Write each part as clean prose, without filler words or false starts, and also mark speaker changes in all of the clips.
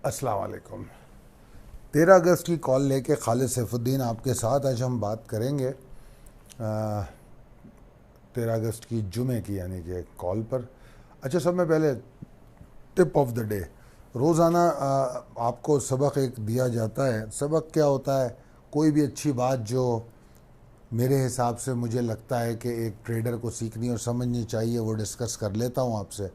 Speaker 1: अस्सलाम वालेकुम। 13 अगस्त की कॉल लेके खालिद सैफुद्दीन आपके साथ आज हम बात करेंगे 13 अगस्त की जुमे की यानी कि कॉल पर। अच्छा, सब में पहले टिप ऑफ द डे। रोज़ाना आपको सबक एक दिया जाता है। सबक क्या होता है? कोई भी अच्छी बात जो मेरे हिसाब से मुझे लगता है कि एक ट्रेडर को सीखनी और समझनी चाहिए, वो डिस्कस कर लेता हूँ आपसे।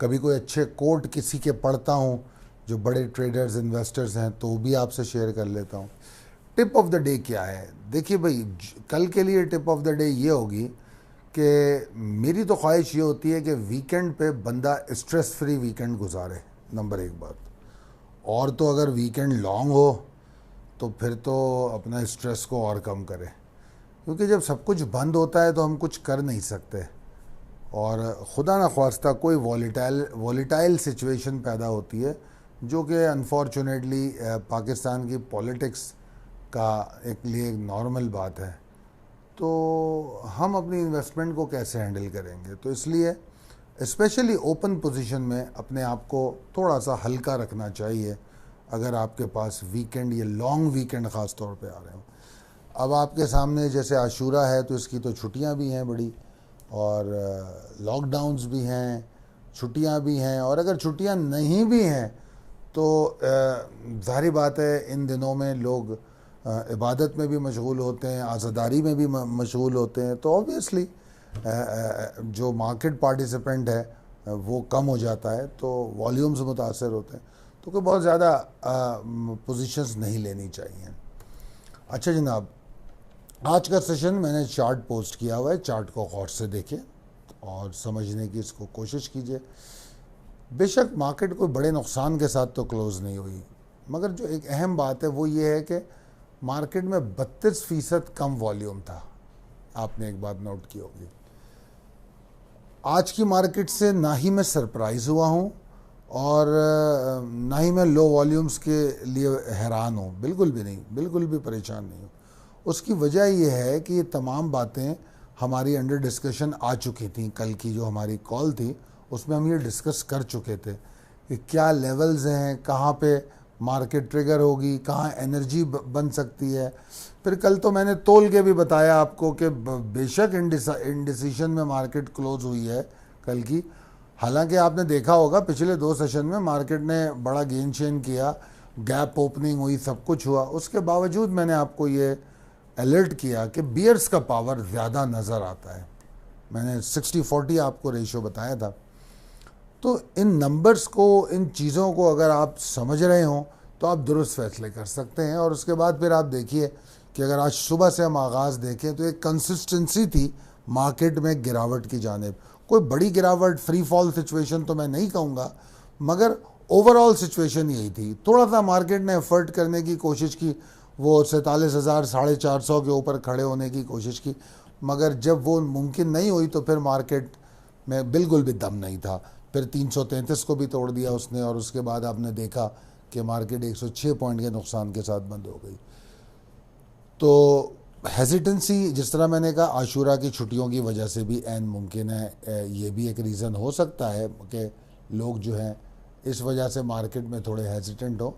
Speaker 1: कभी कोई अच्छे कोट किसी के पढ़ता हूँ जो बड़े ट्रेडर्स इन्वेस्टर्स हैं, तो भी आपसे शेयर कर लेता हूँ। टिप ऑफ द डे क्या है? देखिए भाई, कल के लिए टिप ऑफ द डे ये होगी कि मेरी तो ख्वाहिश ये होती है कि वीकेंड पे बंदा स्ट्रेस फ्री वीकेंड गुजारे, नंबर एक बात। और तो अगर वीकेंड लॉन्ग हो तो फिर तो अपना स्ट्रेस को और कम करे, क्योंकि जब सब कुछ बंद होता है तो हम कुछ कर नहीं सकते और खुदा ना ख्वास्ता कोई वॉलेटाइल सिचुएशन पैदा होती है, जो कि अनफॉर्चुनेटली पाकिस्तान की पॉलिटिक्स का एक लिए एक नॉर्मल बात है। तो हम अपनी इन्वेस्टमेंट को कैसे हैंडल करेंगे? तो इसलिए स्पेशली ओपन पोजीशन में अपने आप को थोड़ा सा हल्का रखना चाहिए अगर आपके पास वीकेंड, ये लॉन्ग वीकेंड ख़ास तौर पे आ रहे हो। अब आपके सामने जैसे आशूरा है तो इसकी तो छुट्टियां भी हैं बड़ी, और लॉकडाउन्स भी हैं, छुट्टियां भी हैं। और अगर छुट्टियां नहीं भी हैं तो ज़ाहिर बात है इन दिनों में लोग इबादत में भी मशगूल होते हैं, आज़ादारी में भी मशगूल होते हैं। तो ऑब्वियसली जो मार्केट पार्टिसिपेंट है वो कम हो जाता है, तो वॉल्यूम्स मुतासर होते हैं। तो कोई बहुत ज़्यादा पोजीशंस नहीं लेनी चाहिए। अच्छा जनाब, आज का सेशन मैंने चार्ट पोस्ट किया हुआ है। चार्ट को गौर से देखें और समझने की इसको कोशिश कीजिए। बेशक मार्केट कोई बड़े नुकसान के साथ तो क्लोज़ नहीं हुई, मगर जो एक अहम बात है वो ये है कि मार्केट में 32% कम वॉल्यूम था। आपने एक बात नोट की होगी। आज की मार्केट से ना ही मैं सरप्राइज़ हुआ हूँ और ना ही मैं लो वॉल्यूम्स के लिए हैरान हूँ, बिल्कुल भी नहीं, बिल्कुल भी परेशान नहीं हूँ। उसकी वजह यह है कि ये तमाम बातें हमारी अंडर डिस्कशन आ चुकी थी। कल की जो हमारी कॉल थी उसमें हम ये डिस्कस कर चुके थे कि क्या लेवल्स हैं, कहाँ पे मार्केट ट्रिगर होगी, कहाँ एनर्जी बन सकती है। फिर कल तो मैंने तोल के भी बताया आपको कि बेशक इंडिसीशन में मार्केट क्लोज हुई है कल की। हालांकि आपने देखा होगा पिछले 2 सेशन में मार्केट ने बड़ा गेन चेन किया, गैप ओपनिंग हुई, सब कुछ हुआ। उसके बावजूद मैंने आपको ये अलर्ट किया कि बियर्स का पावर ज़्यादा नज़र आता है। मैंने 60-40 आपको रेशियो बताया था। तो इन नंबर्स को, इन चीज़ों को अगर आप समझ रहे हो तो आप दुरुस्त फैसले कर सकते हैं। और उसके बाद फिर आप देखिए कि अगर आज सुबह से हम आगाज़ देखें तो एक कंसिस्टेंसी थी मार्केट में गिरावट की जानिब। कोई बड़ी गिरावट, फ्री फॉल सिचुएशन तो मैं नहीं कहूँगा, मगर ओवरऑल सिचुएशन यही थी। थोड़ा सा मार्केट ने एफर्ट करने की कोशिश की, वो 47,000 450 के ऊपर खड़े होने की कोशिश की, मगर जब वो मुमकिन नहीं हुई तो फिर मार्केट में बिल्कुल भी दम नहीं था। फिर 333 को भी तोड़ दिया उसने, और उसके बाद आपने देखा कि मार्केट 106 पॉइंट के नुकसान के साथ बंद हो गई। तो हेजिटेंसी, जिस तरह मैंने कहा, आशूरा की छुट्टियों की वजह से भी ऐन मुमकिन है, ये भी एक रीज़न हो सकता है कि लोग जो हैं इस वजह से मार्केट में थोड़े हेजिटेंट हो।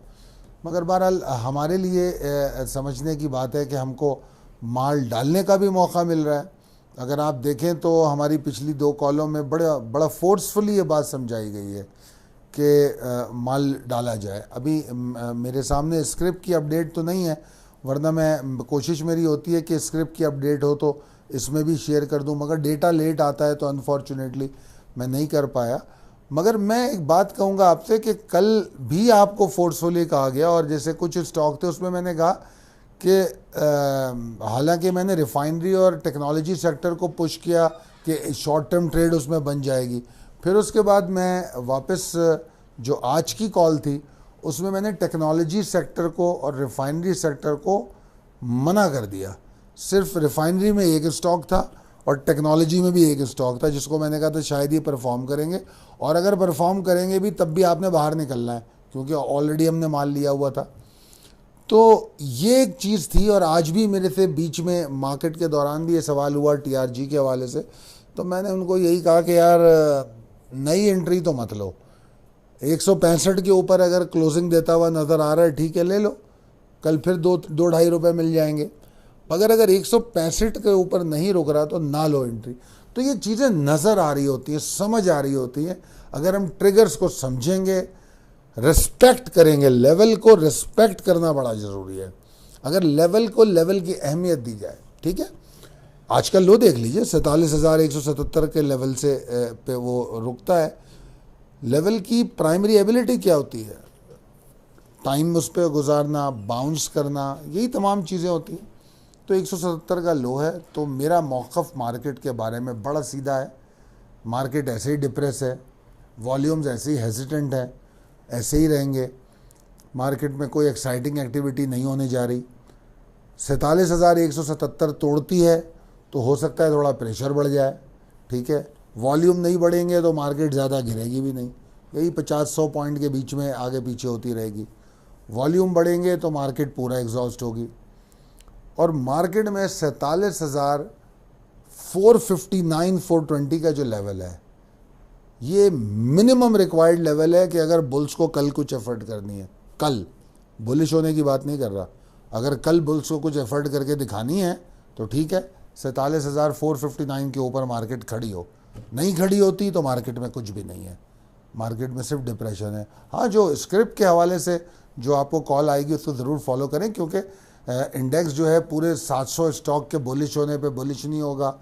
Speaker 1: मगर बहरहाल हमारे लिए समझने की बात है कि हमको माल डालने का भी मौका मिल रहा है। अगर आप देखें तो हमारी पिछली 2 कॉलों में बड़ा फोर्सफुली ये बात समझाई गई है कि माल डाला जाए। अभी मेरे सामने स्क्रिप्ट की अपडेट तो नहीं है, वरना मैं कोशिश मेरी होती है कि स्क्रिप्ट की अपडेट हो तो इसमें भी शेयर कर दूं, मगर डेटा लेट आता है तो अनफॉर्चुनेटली मैं नहीं कर पाया। मगर मैं एक बात कहूँगा आपसे कि कल भी आपको फोर्सफुली कहा गया, और जैसे कुछ स्टॉक थे उसमें मैंने कहा कि हालांकि मैंने रिफाइनरी और टेक्नोलॉजी सेक्टर को पुश किया कि शॉर्ट टर्म ट्रेड उसमें बन जाएगी। फिर उसके बाद मैं वापस जो आज की कॉल थी उसमें मैंने टेक्नोलॉजी सेक्टर को और रिफाइनरी सेक्टर को मना कर दिया। सिर्फ रिफाइनरी में एक स्टॉक था और टेक्नोलॉजी में भी एक स्टॉक था, जिसको मैंने कहा था शायद ये परफॉर्म करेंगे, और अगर परफॉर्म करेंगे भी तब भी आपने बाहर निकलना है क्योंकि ऑलरेडी हमने माल लिया हुआ था। तो ये एक चीज़ थी। और आज भी मेरे से बीच में मार्केट के दौरान भी ये सवाल हुआ टीआरजी के हवाले से, तो मैंने उनको यही कहा कि यार नई एंट्री तो मत लो, 165 के ऊपर अगर क्लोजिंग देता हुआ नज़र आ रहा है, ठीक है ले लो, कल फिर 2-2.5 रुपये मिल जाएंगे। मगर अगर 165 के ऊपर नहीं रुक रहा तो ना लो एंट्री। तो ये चीज़ें नज़र आ रही होती हैं, समझ आ रही होती हैं। अगर हम ट्रिगर्स को समझेंगे, रिस्पेक्ट करेंगे, लेवल को रिस्पेक्ट करना बड़ा ज़रूरी है। अगर लेवल को लेवल की अहमियत दी जाए, ठीक है। आजकल लो देख लीजिए 47,177 के लेवल से पे वो रुकता है। लेवल की प्राइमरी एबिलिटी क्या होती है? टाइम उस पर गुजारना, बाउंस करना, यही तमाम चीज़ें होती हैं। तो 177 का लो है। तो मेरा मौक़िफ़ मार्केट के बारे में बड़ा सीधा है। मार्केट ऐसे ही डिप्रेस है, वॉल्यूम्स ऐसे ही हेजिटेंट है, ऐसे ही रहेंगे। मार्केट में कोई एक्साइटिंग एक्टिविटी नहीं होने जा रही। 47,177 तोड़ती है तो हो सकता है थोड़ा प्रेशर बढ़ जाए, ठीक है। वॉल्यूम नहीं बढ़ेंगे तो मार्केट ज़्यादा गिरेगी भी नहीं, यही 50-100 पॉइंट के बीच में आगे पीछे होती रहेगी। वॉल्यूम बढ़ेंगे तो मार्केट पूरा एग्जॉस्ट होगी। और मार्केट में 47,459-420 का जो लेवल है, ये मिनिमम रिक्वायर्ड लेवल है कि अगर बुल्स को कल कुछ एफर्ट करनी है, कल बुलिश होने की बात नहीं कर रहा, अगर कल बुल्स को कुछ एफर्ट करके दिखानी है तो ठीक है, 47,459 के ऊपर मार्केट खड़ी हो। नहीं खड़ी होती तो मार्केट में कुछ भी नहीं है, मार्केट में सिर्फ डिप्रेशन है। हाँ, जो स्क्रिप्ट के हवाले से जो आपको कॉल आएगी उसको ज़रूर फॉलो करें, क्योंकि इंडेक्स जो है पूरे 700 स्टॉक के बुलिश होने पे बुलिश नहीं होगा,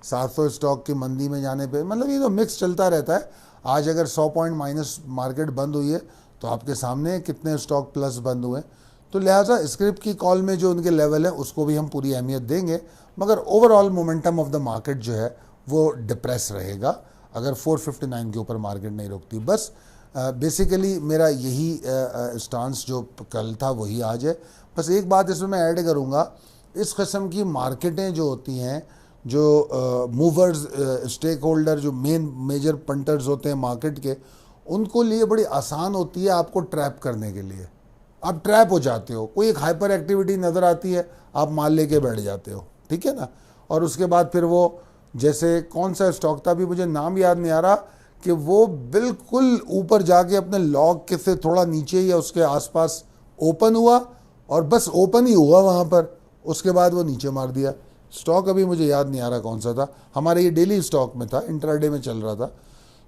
Speaker 1: 700 स्टॉक की मंदी में जाने पे, मतलब ये तो मिक्स चलता रहता है। आज अगर 100 पॉइंट माइनस मार्केट बंद हुई है तो आपके सामने कितने स्टॉक प्लस बंद हुए। तो लिहाजा स्क्रिप्ट की कॉल में जो उनके लेवल है उसको भी हम पूरी अहमियत देंगे, मगर overall momentum of the market जो है वो डिप्रेस रहेगा अगर 459 के ऊपर मार्केट नहीं रुकती। बस बेसिकली मेरा यही स्टांस जो कल था वही आज है। बस एक बात इसमें मैं ऐड करूँगा, इस किस्म की मार्केटें जो होती हैं, जो मूवर्स, स्टेक होल्डर, जो मेजर पंटर्स होते हैं मार्केट के, उनको लिए बड़ी आसान होती है आपको ट्रैप करने के लिए। आप ट्रैप हो जाते हो, कोई एक हाइपर एक्टिविटी नज़र आती है, आप माल लेके बैठ जाते हो, ठीक है ना। और उसके बाद फिर वो, जैसे कौन सा स्टॉक था, अभी मुझे नाम याद नहीं आ रहा, कि वो बिल्कुल ऊपर जाके अपने लॉग के से थोड़ा नीचे या उसके आसपास ओपन हुआ और बस ओपन ही हुआ वहाँ पर, उसके बाद वो नीचे मार दिया। स्टॉक अभी मुझे याद नहीं आ रहा कौन सा था, हमारे ये डेली स्टॉक में था, इंट्राडे में चल रहा था।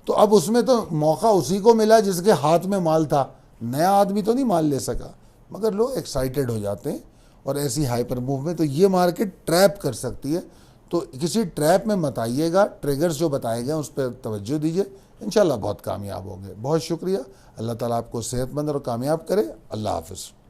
Speaker 1: तो अब उसमें तो मौका उसी को मिला जिसके हाथ में माल था, नया आदमी तो नहीं माल ले सका, मगर लोग एक्साइटेड हो जाते हैं और ऐसी हाइपर मूव में तो ये मार्केट ट्रैप कर सकती है। तो किसी ट्रैप में मत आइएगा, ट्रिगर्स जो बताए गए उस पर तवज्जो दीजिए, इंशाल्लाह बहुत कामयाब होंगे। बहुत शुक्रिया। अल्लाह ताला आपको सेहतमंद और कामयाब करे। अल्लाह हाफ़िज़।